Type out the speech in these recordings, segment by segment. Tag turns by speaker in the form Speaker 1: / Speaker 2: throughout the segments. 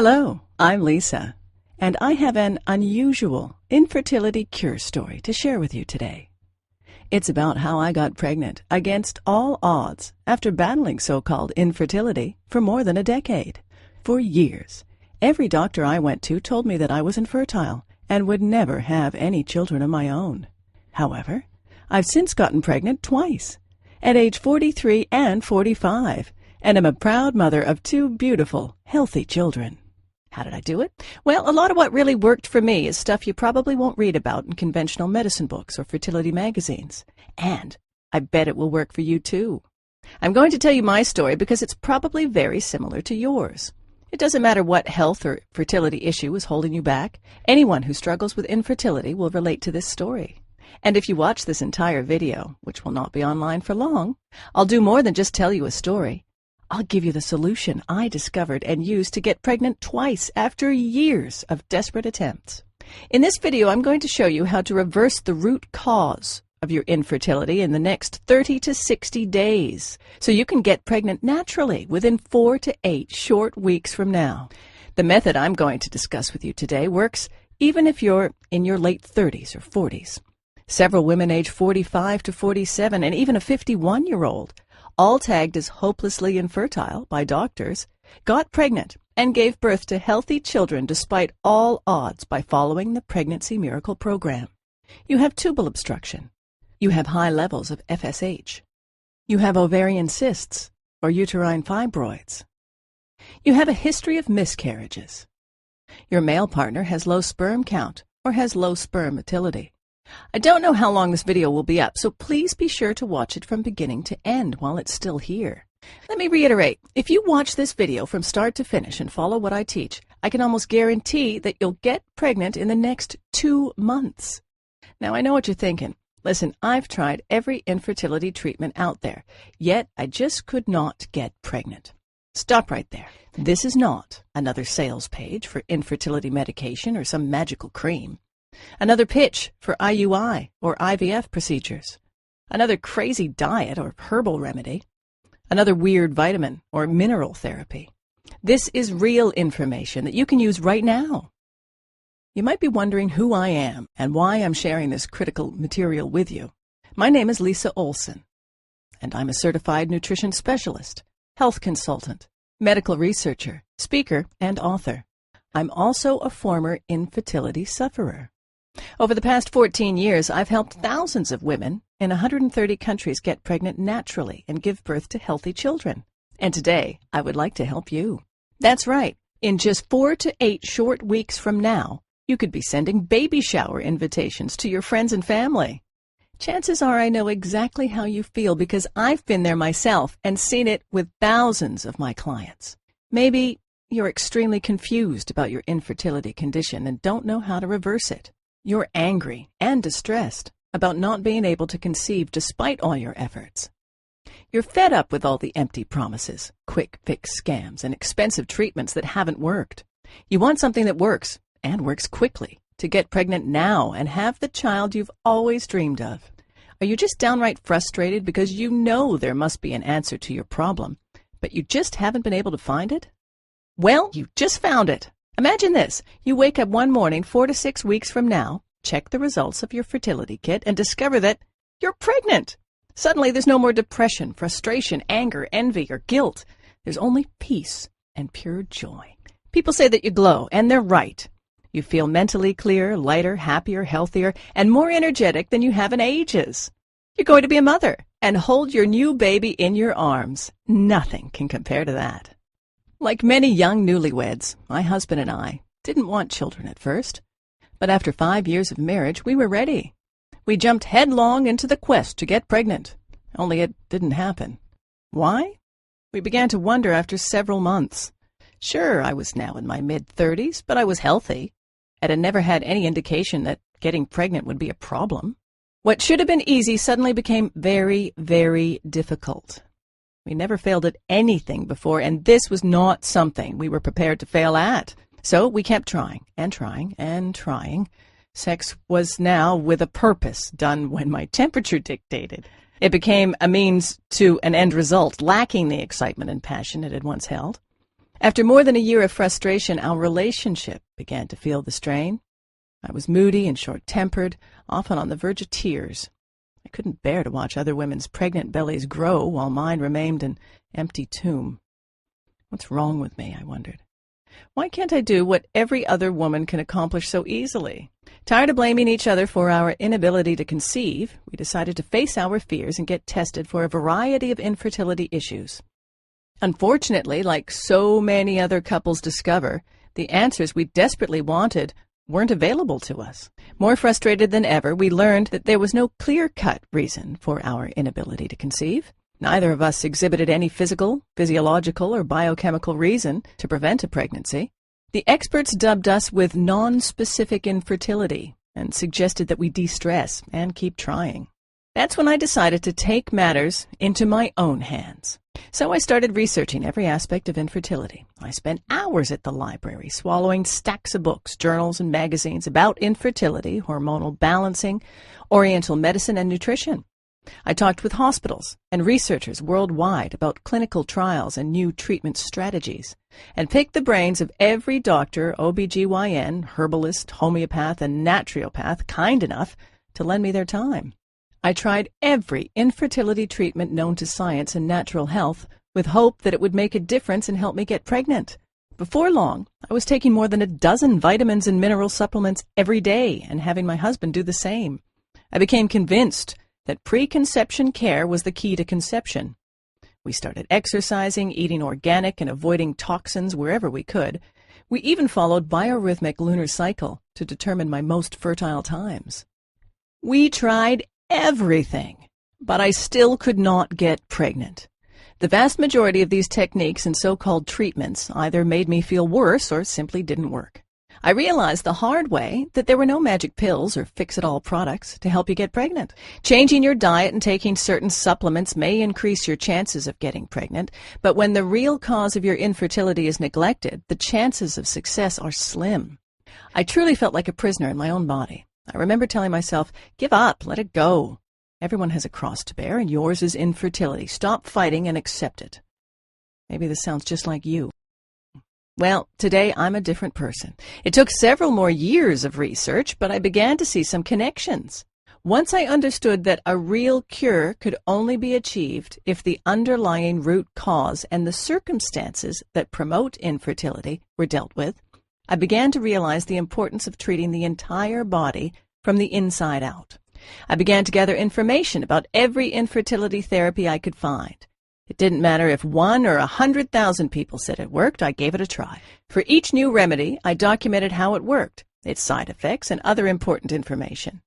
Speaker 1: Hello, I'm Lisa, and I have an unusual infertility cure story to share with you today. It's about how I got pregnant against all odds after battling so-called infertility for more than a decade. For years, every doctor I went to told me that I was infertile and would never have any children of my own. However, I've since gotten pregnant twice, at age 43 and 45, and am a proud mother of two beautiful, healthy children. How did I do it? Well, a lot of what really worked for me is stuff you probably won't read about in conventional medicine books or fertility magazines. And I bet it will work for you too. I'm going to tell you my story because it's probably very similar to yours. It doesn't matter what health or fertility issue is holding you back. Anyone who struggles with infertility will relate to this story. And if you watch this entire video, which will not be online for long, I'll do more than just tell you a story. I'll give you the solution I discovered and used to get pregnant twice after years of desperate attempts. In this video, I'm going to show you how to reverse the root cause of your infertility in the next 30 to 60 days, so you can get pregnant naturally within 4 to 8 short weeks from now. The method I'm going to discuss with you today works even if you're in your late 30s or 40s. Several women age 45 to 47 and even a 51-year-old, all tagged as hopelessly infertile by doctors, got pregnant and gave birth to healthy children despite all odds by following the Pregnancy Miracle program. You have tubal obstruction. You have high levels of FSH. You have ovarian cysts or uterine fibroids. You have a history of miscarriages. Your male partner has low sperm count or has low sperm motility. I don't know how long this video will be up, so please be sure to watch it from beginning to end while it's still here. Let me reiterate, if you watch this video from start to finish and follow what I teach, I can almost guarantee that you'll get pregnant in the next 2 months. Now, I know what you're thinking. Listen, I've tried every infertility treatment out there, yet I just could not get pregnant. Stop right there. This is not another sales page for infertility medication or some magical cream. Another pitch for IUI or IVF procedures. Another crazy diet or herbal remedy. Another weird vitamin or mineral therapy. This is real information that you can use right now. You might be wondering who I am and why I'm sharing this critical material with you. My name is Lisa Olson, and I'm a certified nutrition specialist, health consultant, medical researcher, speaker, and author. I'm also a former infertility sufferer. Over the past 14 years, I've helped thousands of women in 130 countries get pregnant naturally and give birth to healthy children. And today, I would like to help you. That's right. In just 4 to 8 short weeks from now, you could be sending baby shower invitations to your friends and family. Chances are I know exactly how you feel because I've been there myself and seen it with thousands of my clients. Maybe you're extremely confused about your infertility condition and don't know how to reverse it. You're angry and distressed about not being able to conceive despite all your efforts. You're fed up with all the empty promises, quick fix scams, and expensive treatments that haven't worked. You want something that works, and works quickly, to get pregnant now and have the child you've always dreamed of. Are you just downright frustrated because you know there must be an answer to your problem, but you just haven't been able to find it? Well, you just found it. Imagine this. You wake up one morning 4 to 6 weeks from now, check the results of your fertility kit, and discover that you're pregnant. Suddenly, there's no more depression, frustration, anger, envy, or guilt. There's only peace and pure joy. People say that you glow, and they're right. You feel mentally clear, lighter, happier, healthier, and more energetic than you have in ages. You're going to be a mother and hold your new baby in your arms. Nothing can compare to that. Like many young newlyweds, my husband and I didn't want children at first, but after 5 years of marriage, we were ready. We jumped headlong into the quest to get pregnant, only it didn't happen. Why? We began to wonder after several months. Sure, I was now in my mid-30s, but I was healthy, and had never had any indication that getting pregnant would be a problem. What should have been easy suddenly became very, very difficult. We never failed at anything before, and this was not something we were prepared to fail at. So we kept trying and trying and trying. Sex was now with a purpose, done when my temperature dictated. It became a means to an end result, lacking the excitement and passion it had once held. After more than a year of frustration, our relationship began to feel the strain. I was moody and short-tempered, often on the verge of tears. I couldn't bear to watch other women's pregnant bellies grow while mine remained an empty tomb. What's wrong with me, I wondered. Why can't I do what every other woman can accomplish so easily? Tired of blaming each other for our inability to conceive, we decided to face our fears and get tested for a variety of infertility issues. Unfortunately, like so many other couples discover, the answers we desperately wanted weren't available to us. More frustrated than ever, we learned that there was no clear-cut reason for our inability to conceive. Neither of us exhibited any physical, physiological, or biochemical reason to prevent a pregnancy. The experts dubbed us with non-specific infertility and suggested that we de-stress and keep trying. That's when I decided to take matters into my own hands. So I started researching every aspect of infertility. I spent hours at the library, swallowing stacks of books, journals, and magazines about infertility, hormonal balancing, oriental medicine, and nutrition. I talked with hospitals and researchers worldwide about clinical trials and new treatment strategies, and picked the brains of every doctor, OBGYN, herbalist, homeopath, and naturopath kind enough to lend me their time. I tried every infertility treatment known to science and natural health with hope that it would make a difference and help me get pregnant. Before long, I was taking more than a dozen vitamins and mineral supplements every day and having my husband do the same. I became convinced that preconception care was the key to conception. We started exercising, eating organic, and avoiding toxins wherever we could. We even followed biorhythmic lunar cycle to determine my most fertile times. We tried everything, but I still could not get pregnant. The vast majority of these techniques and so-called treatments either made me feel worse or simply didn't work. I realized the hard way that there were no magic pills or fix-it-all products to help you get pregnant. Changing your diet and taking certain supplements may increase your chances of getting pregnant, but when the real cause of your infertility is neglected, the chances of success are slim. I truly felt like a prisoner in my own body. I remember telling myself, give up, let it go. Everyone has a cross to bear, and yours is infertility. Stop fighting and accept it. Maybe this sounds just like you. Well, today I'm a different person. It took several more years of research, but I began to see some connections. Once I understood that a real cure could only be achieved if the underlying root cause and the circumstances that promote infertility were dealt with, I began to realize the importance of treating the entire body from the inside out. I began to gather information about every infertility therapy I could find. It didn't matter if 1 or 100,000 people said it worked, I gave it a try. For each new remedy, I documented how it worked, its side effects, and other important information.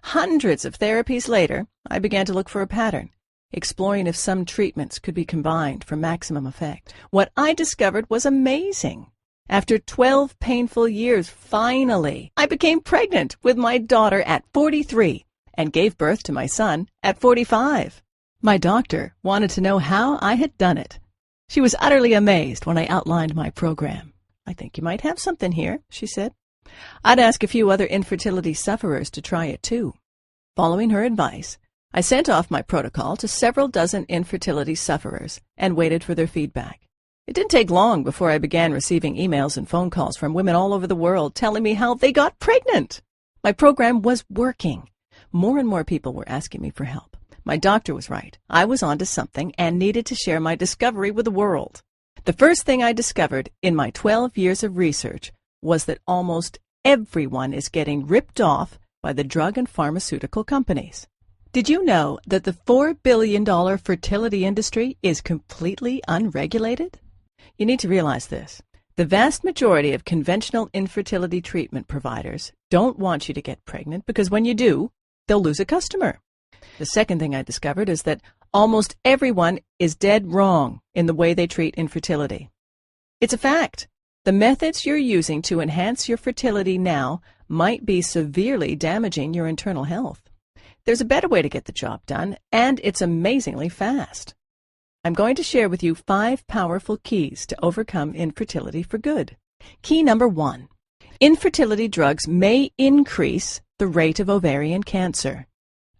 Speaker 1: Hundreds of therapies later, I began to look for a pattern, exploring if some treatments could be combined for maximum effect. What I discovered was amazing. After 12 painful years, finally, I became pregnant with my daughter at 43 and gave birth to my son at 45. My doctor wanted to know how I had done it. She was utterly amazed when I outlined my program. I think you might have something here, she said. I'd ask a few other infertility sufferers to try it too. Following her advice, I sent off my protocol to several dozen infertility sufferers and waited for their feedback. It didn't take long before I began receiving emails and phone calls from women all over the world telling me how they got pregnant. My program was working. More and more people were asking me for help. My doctor was right. I was onto something and needed to share my discovery with the world. The first thing I discovered in my 12 years of research was that almost everyone is getting ripped off by the drug and pharmaceutical companies. Did you know that the $4 billion fertility industry is completely unregulated? You need to realize this. The vast majority of conventional infertility treatment providers don't want you to get pregnant because when you do, they'll lose a customer. The second thing I discovered is that almost everyone is dead wrong in the way they treat infertility. It's a fact. The methods you're using to enhance your fertility now might be severely damaging your internal health. There's a better way to get the job done, and it's amazingly fast. I'm going to share with you 5 powerful keys to overcome infertility for good. Key number 1. Infertility drugs may increase the rate of ovarian cancer.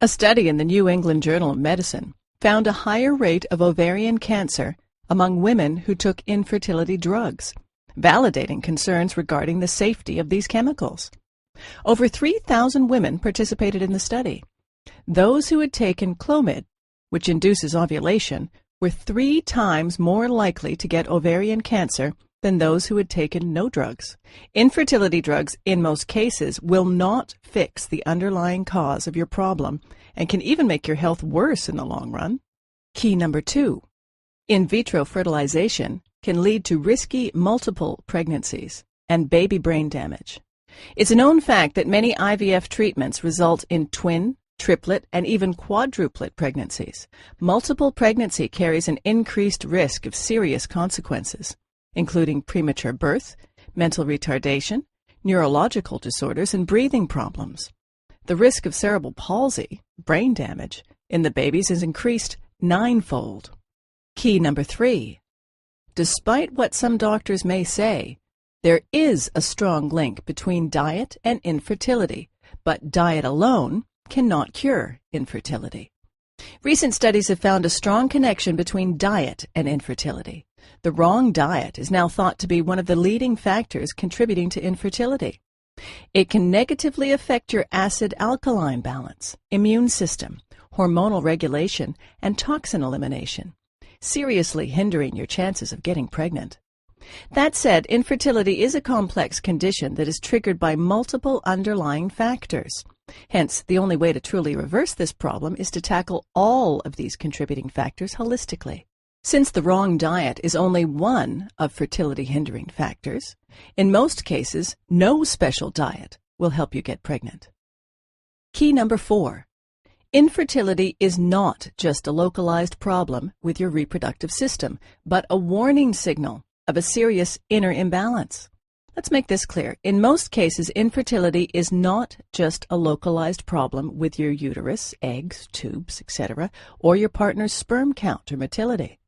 Speaker 1: A study in the New England Journal of Medicine found a higher rate of ovarian cancer among women who took infertility drugs, validating concerns regarding the safety of these chemicals. Over 3,000 women participated in the study. Those who had taken Clomid, which induces ovulation, were 3 times more likely to get ovarian cancer than those who had taken no drugs. Infertility drugs, in most cases, will not fix the underlying cause of your problem and can even make your health worse in the long run. Key number 2. In vitro fertilization can lead to risky multiple pregnancies and baby brain damage. It's a known fact that many IVF treatments result in twin, triplet, and even quadruplet pregnancies. Multiple pregnancy carries an increased risk of serious consequences, including premature birth, mental retardation, neurological disorders, and breathing problems. The risk of cerebral palsy, brain damage, in the babies is increased 9-fold. Key number 3. Despite what some doctors may say, there is a strong link between diet and infertility, but diet alone cannot cure infertility. Recent studies have found a strong connection between diet and infertility. The wrong diet is now thought to be one of the leading factors contributing to infertility. It can negatively affect your acid-alkaline balance, immune system, hormonal regulation, and toxin elimination, seriously hindering your chances of getting pregnant. That said, infertility is a complex condition that is triggered by multiple underlying factors. Hence, the only way to truly reverse this problem is to tackle all of these contributing factors holistically. Since the wrong diet is only one of fertility-hindering factors, in most cases, no special diet will help you get pregnant. Key number 4. Infertility is not just a localized problem with your reproductive system, but a warning signal of a serious inner imbalance. Let's make this clear. In most cases, infertility is not just a localized problem with your uterus, eggs, tubes, etc., or your partner's sperm count or motility.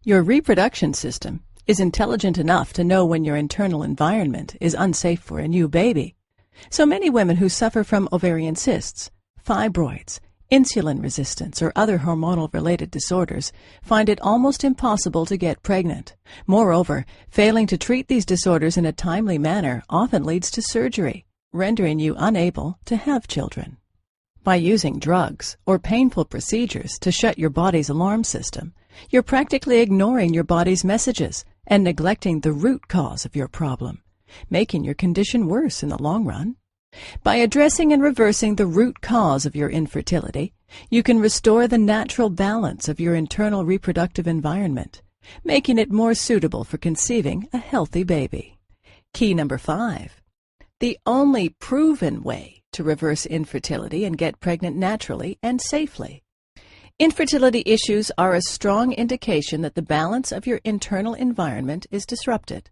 Speaker 1: Your reproduction system is intelligent enough to know when your internal environment is unsafe for a new baby. So many women who suffer from ovarian cysts, fibroids, insulin resistance, or other hormonal-related disorders find it almost impossible to get pregnant. Moreover, failing to treat these disorders in a timely manner often leads to surgery, rendering you unable to have children. By using drugs or painful procedures to shut your body's alarm system, you're practically ignoring your body's messages and neglecting the root cause of your problem, making your condition worse in the long run. By addressing and reversing the root cause of your infertility, you can restore the natural balance of your internal reproductive environment, making it more suitable for conceiving a healthy baby. Key number 5. The only proven way to reverse infertility and get pregnant naturally and safely. Infertility issues are a strong indication that the balance of your internal environment is disrupted.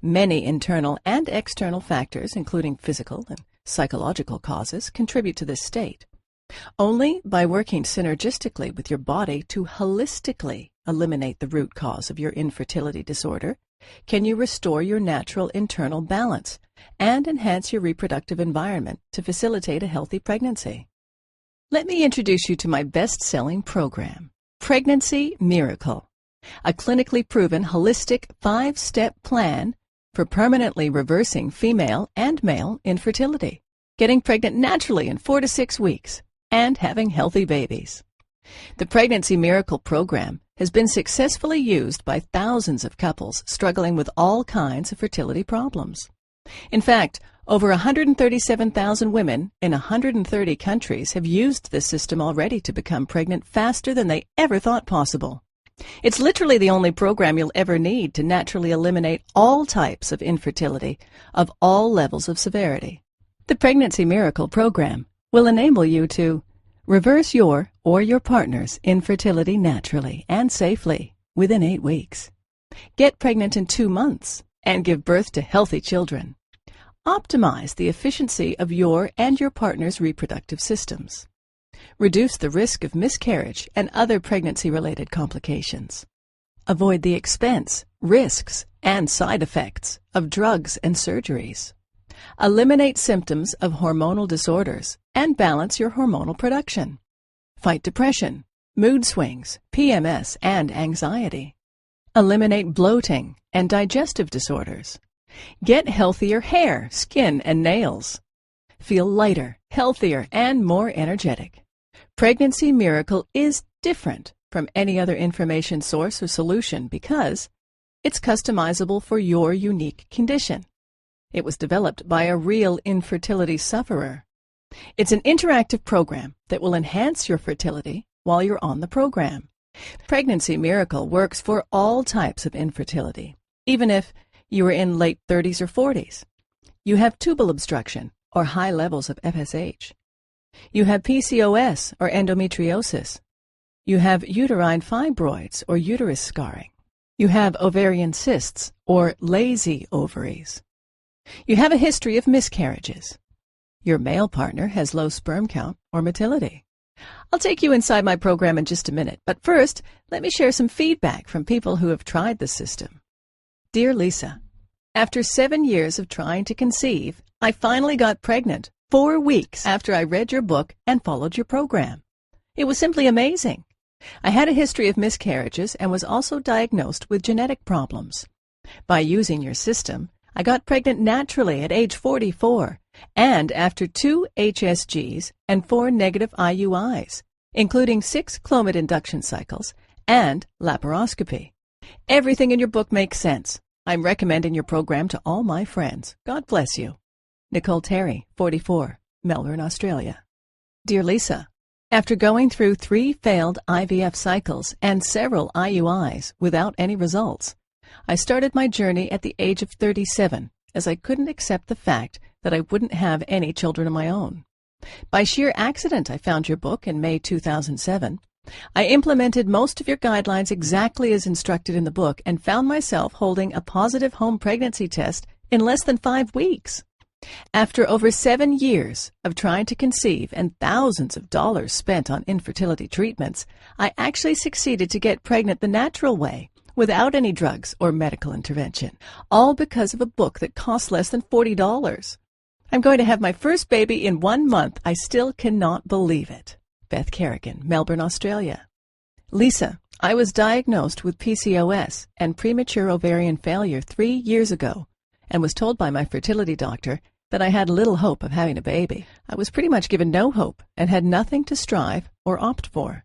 Speaker 1: Many internal and external factors, including physical and psychological causes, contribute to this state. Only by working synergistically with your body to holistically eliminate the root cause of your infertility disorder can you restore your natural internal balance and enhance your reproductive environment to facilitate a healthy pregnancy. Let me introduce you to my best-selling program, Pregnancy Miracle, a clinically proven holistic 5-step plan for permanently reversing female and male infertility, getting pregnant naturally in 4 to 6 weeks, and having healthy babies. The Pregnancy Miracle program has been successfully used by thousands of couples struggling with all kinds of fertility problems. In fact, over 137,000 women in 130 countries have used this system already to become pregnant faster than they ever thought possible. It's literally the only program you'll ever need to naturally eliminate all types of infertility of all levels of severity. The Pregnancy Miracle program will enable you to reverse your or your partner's infertility naturally and safely within 8 weeks. Get pregnant in 2 months and give birth to healthy children. Optimize the efficiency of your and your partner's reproductive systems. Reduce the risk of miscarriage and other pregnancy-related complications. Avoid the expense, risks, and side effects of drugs and surgeries. Eliminate symptoms of hormonal disorders and balance your hormonal production. Fight depression, mood swings, PMS, and anxiety. Eliminate bloating and digestive disorders. Get healthier hair, skin, and nails. Feel lighter, healthier, and more energetic. Pregnancy Miracle is different from any other information source or solution because it's customizable for your unique condition. It was developed by a real infertility sufferer. It's an interactive program that will enhance your fertility while you're on the program. Pregnancy Miracle works for all types of infertility, even if you are in late 30s or 40s. You have tubal obstruction or high levels of FSH. You have PCOS or endometriosis. You have uterine fibroids or uterus scarring. You have ovarian cysts or lazy ovaries. You have a history of miscarriages. Your male partner has low sperm count or motility. I'll take you inside my program in just a minute, but first, let me share some feedback from people who have tried the system. Dear Lisa, after 7 years of trying to conceive, I finally got pregnant 4 weeks after I read your book and followed your program. It was simply amazing. I had a history of miscarriages and was also diagnosed with genetic problems. By using your system, I got pregnant naturally at age 44 and after 2 HSGs and 4 negative IUIs, including 6 Clomid induction cycles and laparoscopy. Everything in your book makes sense. I'm recommending your program to all my friends. God bless you. Nicole Terry, 44, Melbourne, Australia. Dear Lisa, after going through 3 failed IVF cycles and several IUIs without any results, I started my journey at the age of 37 as I couldn't accept the fact that I wouldn't have any children of my own. By sheer accident, I found your book in May 2007. I implemented most of your guidelines exactly as instructed in the book and found myself holding a positive home pregnancy test in less than 5 weeks. After over 7 years of trying to conceive and thousands of dollars spent on infertility treatments, I actually succeeded to get pregnant the natural way, without any drugs or medical intervention, all because of a book that cost less than $40. I'm going to have my first baby in 1 month. I still cannot believe it. Beth Kerrigan, Melbourne, Australia. Lisa, I was diagnosed with PCOS and premature ovarian failure 3 years ago and was told by my fertility doctor that I had little hope of having a baby. I was pretty much given no hope and had nothing to strive or opt for.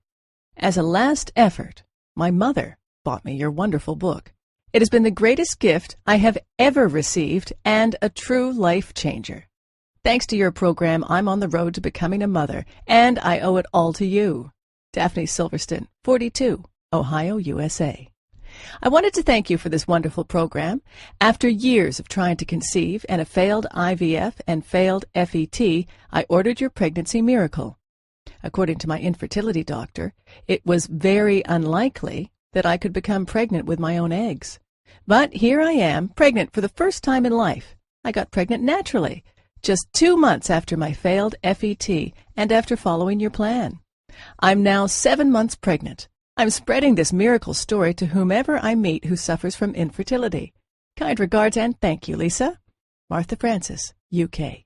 Speaker 1: As a last effort, my mother bought me your wonderful book. It has been the greatest gift I have ever received and a true life changer. Thanks to your program, I'm on the road to becoming a mother, and I owe it all to you. Daphne Silverston, 42, Ohio, USA. I wanted to thank you for this wonderful program. After years of trying to conceive and a failed IVF and failed FET, I ordered your Pregnancy Miracle. According to my infertility doctor, it was very unlikely that I could become pregnant with my own eggs. But here I am, pregnant for the first time in life. I got pregnant naturally, just 2 months after my failed FET and after following your plan. I'm now 7 months pregnant. I'm spreading this miracle story to whomever I meet who suffers from infertility. Kind regards and thank you, Lisa. Martha Francis, UK.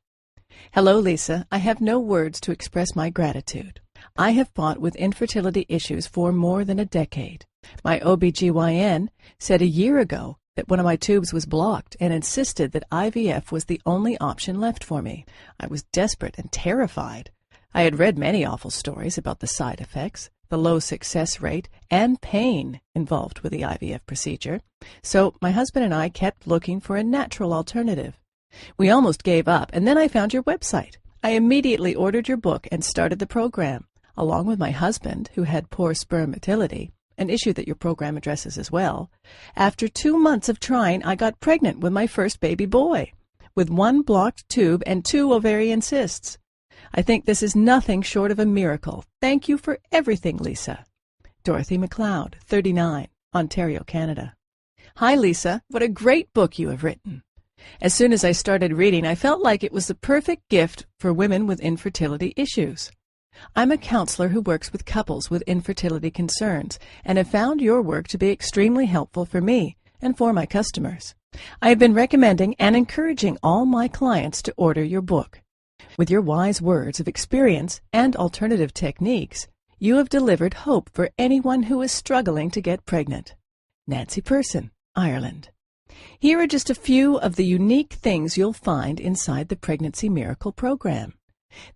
Speaker 1: Hello, Lisa. I have no words to express my gratitude. I have fought with infertility issues for more than a decade. My OBGYN said a year ago that one of my tubes was blocked and insisted that IVF was the only option left for me. I was desperate and terrified. I had read many awful stories about the side effects, the low success rate, and pain involved with the IVF procedure, so my husband and I kept looking for a natural alternative. We almost gave up, and then I found your website. I immediately ordered your book and started the program, along with my husband, who had poor sperm motility, an issue that your program addresses as well. After 2 months of trying, I got pregnant with my first baby boy, with 1 blocked tube and 2 ovarian cysts. I think this is nothing short of a miracle. Thank you for everything, Lisa. Dorothy McLeod, 39, Ontario, Canada. Hi, Lisa. What a great book you have written. As soon as I started reading, I felt like it was the perfect gift for women with infertility issues. I'm a counselor who works with couples with infertility concerns and have found your work to be extremely helpful for me and for my customers. I have been recommending and encouraging all my clients to order your book. With your wise words of experience and alternative techniques, you have delivered hope for anyone who is struggling to get pregnant. Nancy Person, Ireland. Here are just a few of the unique things you'll find inside the Pregnancy Miracle program.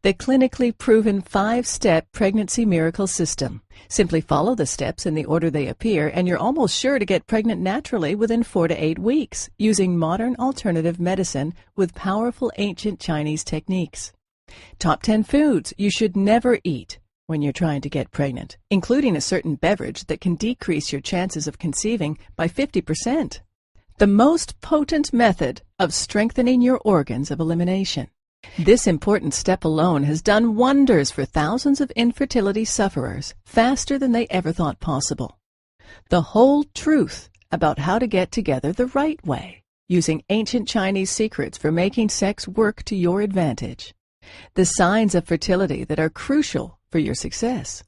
Speaker 1: The clinically proven 5-step Pregnancy Miracle system. Simply follow the steps in the order they appear, and you're almost sure to get pregnant naturally within 4 to 8 weeks, using modern alternative medicine with powerful ancient Chinese techniques. Top 10 foods you should never eat when you're trying to get pregnant, including a certain beverage that can decrease your chances of conceiving by 50%. The most potent method of strengthening your organs of elimination. This important step alone has done wonders for thousands of infertility sufferers faster than they ever thought possible. The whole truth about how to get together the right way, using ancient Chinese secrets for making sex work to your advantage. The signs of fertility that are crucial for your success.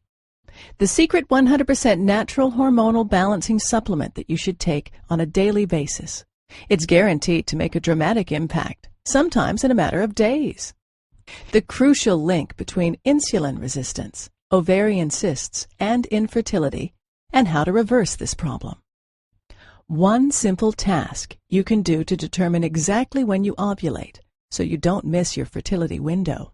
Speaker 1: The secret 100% natural hormonal balancing supplement that you should take on a daily basis. It's guaranteed to make a dramatic impact, sometimes in a matter of days. The crucial link between insulin resistance, ovarian cysts, and infertility, and how to reverse this problem. One simple task you can do to determine exactly when you ovulate, so you don't miss your fertility window.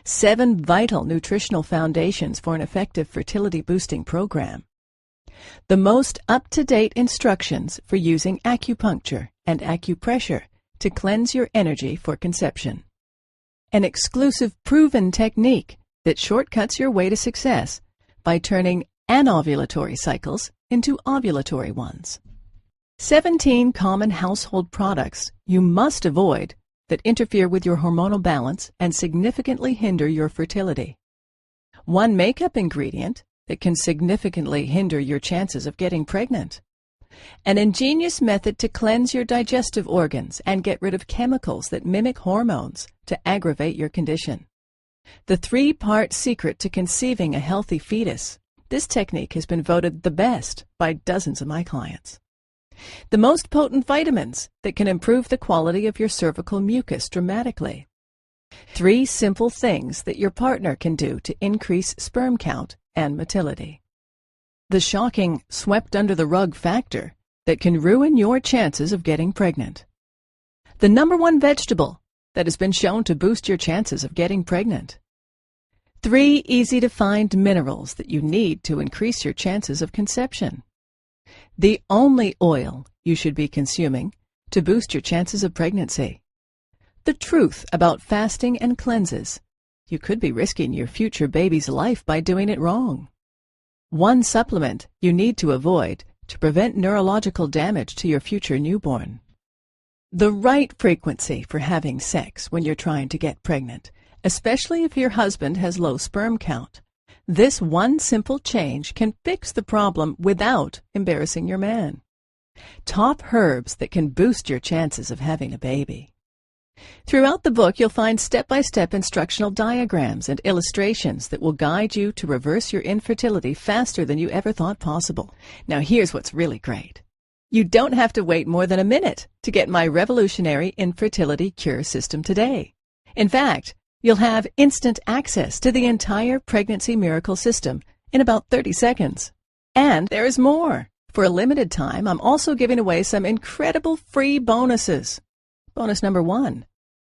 Speaker 1: 7 vital nutritional foundations for an effective fertility boosting program. The most up-to-date instructions for using acupuncture and acupressure to cleanse your energy for conception. An exclusive proven technique that shortcuts your way to success by turning anovulatory cycles into ovulatory ones. 17 common household products you must avoid that interfere with your hormonal balance and significantly hinder your fertility. 1 makeup ingredient that can significantly hinder your chances of getting pregnant. An ingenious method to cleanse your digestive organs and get rid of chemicals that mimic hormones to aggravate your condition. The 3-part secret to conceiving a healthy fetus. This technique has been voted the best by dozens of my clients. The most potent vitamins that can improve the quality of your cervical mucus dramatically. 3 simple things that your partner can do to increase sperm count and motility. The shocking swept-under-the-rug factor that can ruin your chances of getting pregnant. The #1 vegetable that has been shown to boost your chances of getting pregnant. 3 easy-to-find minerals that you need to increase your chances of conception. The only oil you should be consuming to boost your chances of pregnancy. The truth about fasting and cleanses. You could be risking your future baby's life by doing it wrong. 1 supplement you need to avoid to prevent neurological damage to your future newborn. The right frequency for having sex when you're trying to get pregnant, especially if your husband has low sperm count. This 1 simple change can fix the problem without embarrassing your man. Top herbs that can boost your chances of having a baby. Throughout the book, you'll find step-by-step instructional diagrams and illustrations that will guide you to reverse your infertility faster than you ever thought possible. Now, here's what's really great. You don't have to wait more than a minute to get my revolutionary infertility cure system today. In fact, you'll have instant access to the entire Pregnancy Miracle system in about 30 seconds. And there is more. For a limited time, I'm also giving away some incredible free bonuses. Bonus #1,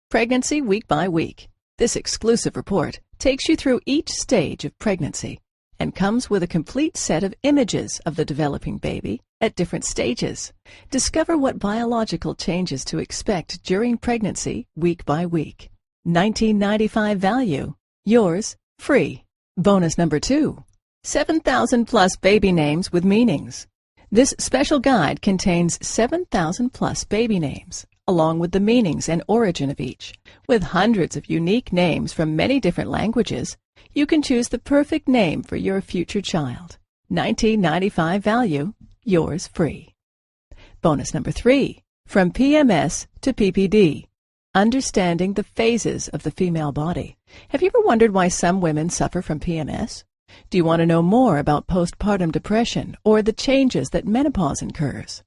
Speaker 1: Pregnancy Week by Week. This exclusive report takes you through each stage of pregnancy and comes with a complete set of images of the developing baby at different stages. Discover what biological changes to expect during pregnancy week by week. $19.95 value. Yours free. Bonus #2, 7,000 plus baby names with meanings. This special guide contains 7,000 plus baby names, along with the meanings and origin of each. With hundreds of unique names from many different languages, you can choose the perfect name for your future child. $19.95 value. Yours free. Bonus #3, From PMS to PPD. Understanding the phases of the female body. Have you ever wondered why some women suffer from PMS? Do you want to know more about postpartum depression or the changes that menopause incurs?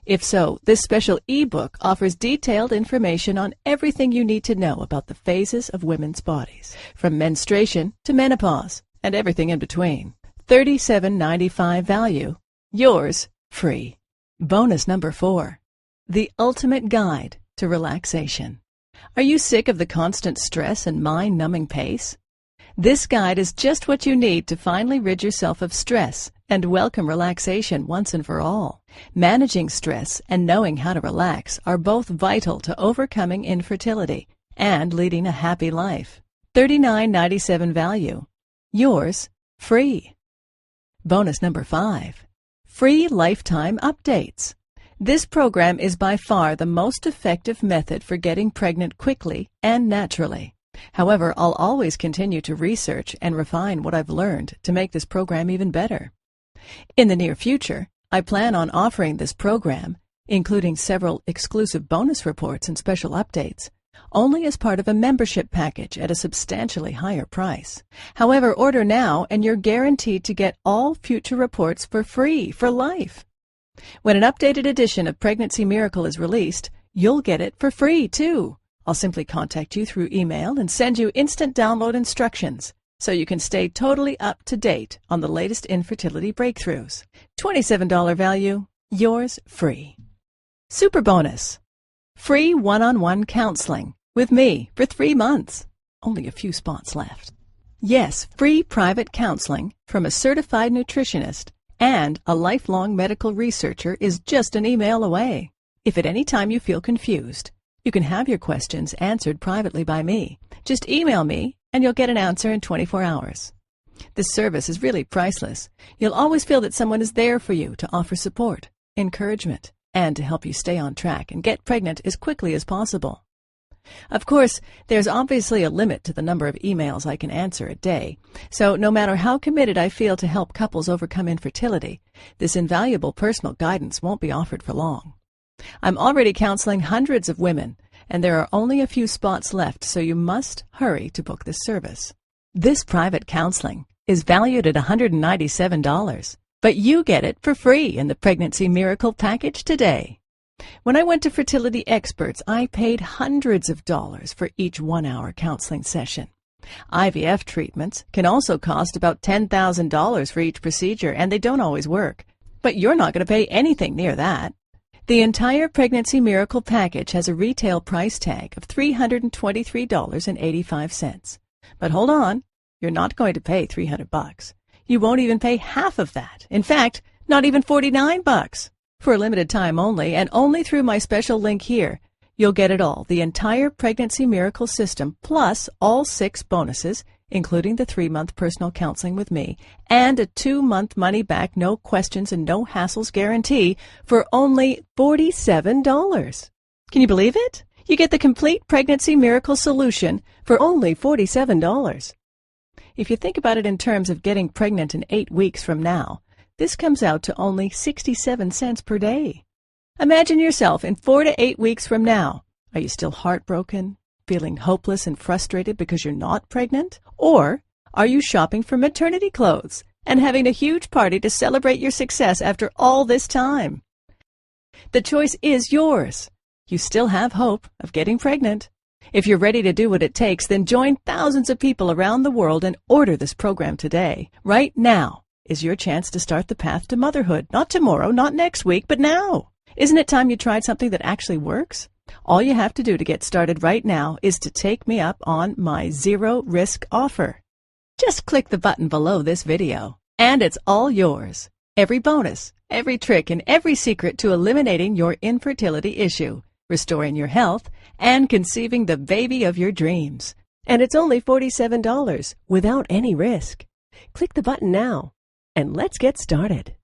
Speaker 1: If so, this special ebook offers detailed information on everything you need to know about the phases of women's bodies, from menstruation to menopause and everything in between. $37.95 value. Yours free. Bonus number 4. The ultimate guide to relaxation. Are you sick of the constant stress and mind-numbing pace? This guide is just what you need to finally rid yourself of stress and welcome relaxation once and for all. Managing stress and knowing how to relax are both vital to overcoming infertility and leading a happy life. $39.97 value. Yours free. Bonus number 5. Free lifetime updates. This program is by far the most effective method for getting pregnant quickly and naturally. However, I'll always continue to research and refine what I've learned to make this program even better. In the near future, I plan on offering this program, including several exclusive bonus reports and special updates, only as part of a membership package at a substantially higher price. However, order now and you're guaranteed to get all future reports for free for life. When an updated edition of Pregnancy Miracle is released, you'll get it for free too. I'll simply contact you through email and send you instant download instructions so you can stay totally up to date on the latest infertility breakthroughs. $27 value, yours free. Super bonus. Free one-on-one counseling with me for 3 months. Only a few spots left. Yes, free private counseling from a certified nutritionist and a lifelong medical researcher is just an email away. If at any time you feel confused, you can have your questions answered privately by me. Just email me and you'll get an answer in 24 hours. This service is really priceless. You'll always feel that someone is there for you to offer support, encouragement, and to help you stay on track and get pregnant as quickly as possible. Of course, there's obviously a limit to the number of emails I can answer a day, so no matter how committed I feel to help couples overcome infertility, this invaluable personal guidance won't be offered for long. I'm already counseling hundreds of women, and there are only a few spots left, so you must hurry to book this service. This private counseling is valued at $197, but you get it for free in the Pregnancy Miracle package today. When I went to fertility experts, I paid hundreds of dollars for each 1-hour counseling session. IVF treatments can also cost about $10,000 for each procedure, and they don't always work. But you're not going to pay anything near that. The entire Pregnancy Miracle package has a retail price tag of $323.85. But hold on, you're not going to pay $300. You won't even pay half of that. In fact, not even $49. For a limited time only, and only through my special link here, you'll get it all, the entire Pregnancy Miracle system, plus all 6 bonuses, including the 3-month personal counseling with me, and a 2-month money-back, no questions and no hassles guarantee for only $47. Can you believe it? You get the complete Pregnancy Miracle solution for only $47. If you think about it in terms of getting pregnant in 8 weeks from now, this comes out to only 67 cents per day. Imagine yourself in 4 to 8 weeks from now. Are you still heartbroken, feeling hopeless and frustrated because you're not pregnant? Or are you shopping for maternity clothes and having a huge party to celebrate your success after all this time? The choice is yours. You still have hope of getting pregnant. If you're ready to do what it takes, then join thousands of people around the world and order this program today. Right now is your chance to start the path to motherhood. Not tomorrow, not next week, but now. Isn't it time you tried something that actually works? All you have to do to get started right now is to take me up on my zero-risk offer. Just click the button below this video, and it's all yours. Every bonus, every trick, and every secret to eliminating your infertility issue, restoring your health, and conceiving the baby of your dreams. And it's only $47 without any risk. Click the button now, and let's get started.